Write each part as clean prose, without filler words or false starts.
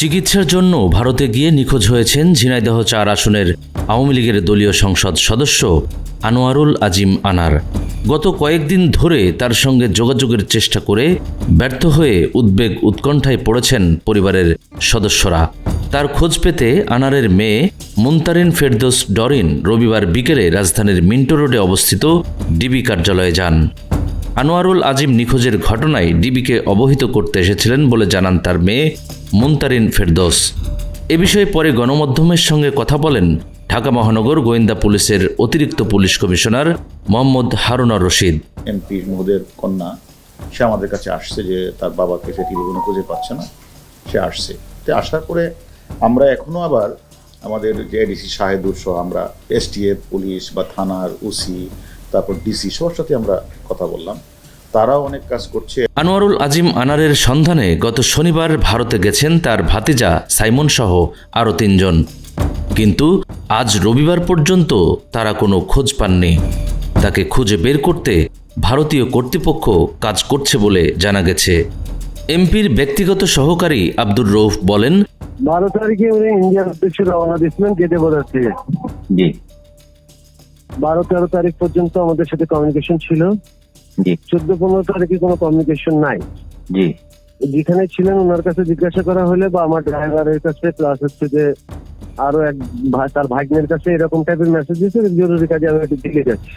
চিকিৎসার জন্য ভারতে গিয়ে নিখোঁজ হয়েছেন ঝিনাইদহ ৪ আসনের আওয়ামী লীগের দলীয় সংসদ সদস্য আনোয়ারুল আজিম আনার। গত কয়েকদিন ধরে তার সঙ্গে যোগাযোগের চেষ্টা করে ব্যর্থ হয়ে উদ্বেগ উৎকণ্ঠায় পড়েছেন পরিবারের সদস্যরা। তার খোঁজ পেতে আনারের মেয়ে মুনতারিন ফেরদৌস ডরিন রবিবার বিকেলে রাজধানীর মিন্টো রোডে অবস্থিত ডিবি কার্যালয়ে যান। আনোয়ারুল আজিম নিখোঁজের ঘটনায় ডিবিকে অবহিত করতে এসেছিলেন বলে জানান তার মেয়ে মুনতারিন ফেরদৌস। এ বিষয়ে পরে গণমাধ্যমের সঙ্গে কথা বলেন ঢাকা মহানগর গোয়েন্দা পুলিশের অতিরিক্ত police commissioner Mohammad Harunur Rashid. MP মহোদয়ের কন্যা সে আমাদের কাছে আসছে যে তার বাবাকে সে টেলিফোনে খুঁজে পাচ্ছে না, সে আসছে। তো আসার পরে আমরা এখনও আবার আমাদের যে এডিসি শাহেদুর সহ আমরা এসটিএফ পুলিশ বা থানার ওসি তারপর ডিসি সবার সাথে আমরা কথা বললাম, তারাও অনেক কাজ করছে। আনোয়ারুল আজিম আনারের সন্ধানে গত শনিবার ভারতে গেছেন তার ভাতিজা সাইমন সহ আরও ৩ জন, কিন্তু আজ রবিবার পর্যন্ত তারা কোনো খোঁজ পাননি। তাকে খুঁজে বের করতে ভারতীয় কর্তৃপক্ষ কাজ করছে বলে জানা গেছে। এমপির ব্যক্তিগত সহকারী আব্দুর রউফ বলেন, 12 তারিখে উনি ইন্ডিয়ার উদ্দেশ্যে রওনা দিয়েছিলেন গেটে বোর্ডার থেকে। জি 12-13 তারিখ পর্যন্ত আমাদের সাথে কমিউনিকেশন ছিল। জি 14-15 তারিখে কোনো কমিউনিকেশন নাই। জি যেখানে ছিলেন ওনার কাছে জিজ্ঞাসা করা হলে বা আমার ড্রাইভারের কাছে প্লাস হচ্ছে যে আরো এক তার ভাগ্নের কাছে এরকম টাইপের মেসেজ দিয়েছে, জরুরি কাজে আমি একটু দিল্লি যাচ্ছি।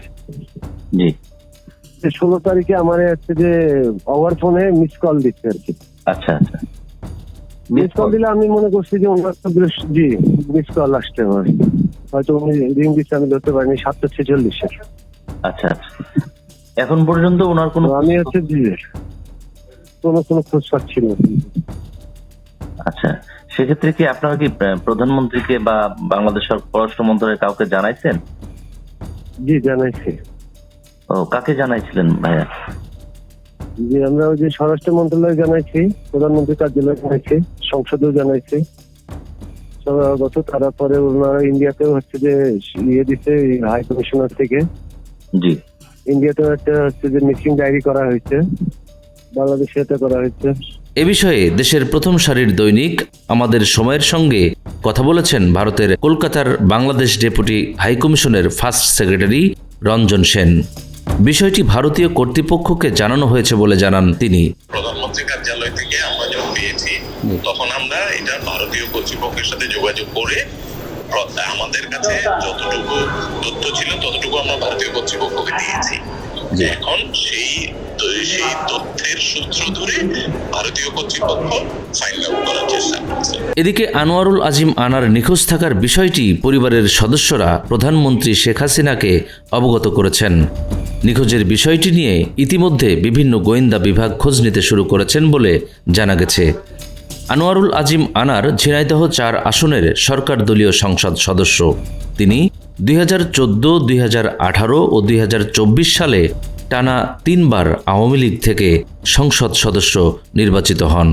জি 16 তারিখে আমার হচ্ছে যে ওভার ফোনে মিস কল দিচ্ছে আর কি। আচ্ছা আচ্ছা মিস কল দিলে আমি মনে করছি যে ওনার জি মিস কল আসতে হয়, হয়তো উনি রিং দিচ্ছে, আমি ধরতে পারিনি। 7:46 আচ্ছা আচ্ছা এখন পর্যন্ত ওনার কোনো আমি হচ্ছে জি কোনো খোঁজ পাচ্ছি না। আচ্ছা সেক্ষেত্রে কি আপনারা কি প্রধানমন্ত্রীকে বা বাংলাদেশের পররাষ্ট্র মন্ত্রণালয়ের কাউকে জানাইছেন? জি জানাইছি। ও কাকে জানাইছিলেন ভাইয়া? জি আমরা ওই যে স্বরাষ্ট্র মন্ত্রণালয় জানাইছি, প্রধানমন্ত্রী কার্যালয় জানাইছি, সংসদেও জানাইছি সবাই অবগত। তারপরে ওনারা ইন্ডিয়াতেও হচ্ছে যে ইয়ে দিচ্ছে হাই কমিশনার থেকে। জি ইন্ডিয়াতেও একটা হচ্ছে যে মিসিং ডায়েরি করা হয়েছে, বাংলাদেশে এটা করা হয়েছে। এ বিষয়ে দেশের প্রথম সারির দৈনিক আমাদের সময়ের সঙ্গে কথা বলেছেন ভারতের কলকাতার বাংলাদেশ ডেপুটি হাইকমিশনের ফার্স্ট সেক্রেটারি রঞ্জন সেন। বিষয়টি ভারতীয় কর্তৃপক্ষকে জানানো হয়েছে বলে জানান তিনি। প্রধানমন্ত্রী কার্যালয় থেকে আমরা যখন পেয়েছি তখন আমরা এটা ভারতীয় কর্তৃপক্ষের সাথে যোগাযোগ করে আমাদের কাছে যতটুকু তথ্য ছিল ততটুকু আমরা ভারতীয় কর্তৃপক্ষকে দিয়েছি। এখন সেই তথ্যের সূত্র ধরে ভারতীয় কর্তৃপক্ষ ফাইন্ড আউট করার চেষ্টা করছে। এদিকে আনোয়ারুল আজিম আনার নিখোঁজ থাকার বিষয়টি পরিবারের সদস্যরা প্রধানমন্ত্রী শেখ হাসিনাকে অবগত করেছেন। নিখোঁজের বিষয়টি নিয়ে ইতিমধ্যে বিভিন্ন গোয়েন্দা বিভাগ খোঁজ নিতে শুরু করেছেন বলে জানা গেছে। আনোয়ারুল আজিম আনার ঝিনাইদহ ৪ আসনের সরকার দলীয় সংসদ সদস্য। তিনি 2014, 2018 ও 2024 সালে টানা 3 বার আওয়ামী লীগ থেকে সংসদ সদস্য নির্বাচিত হন।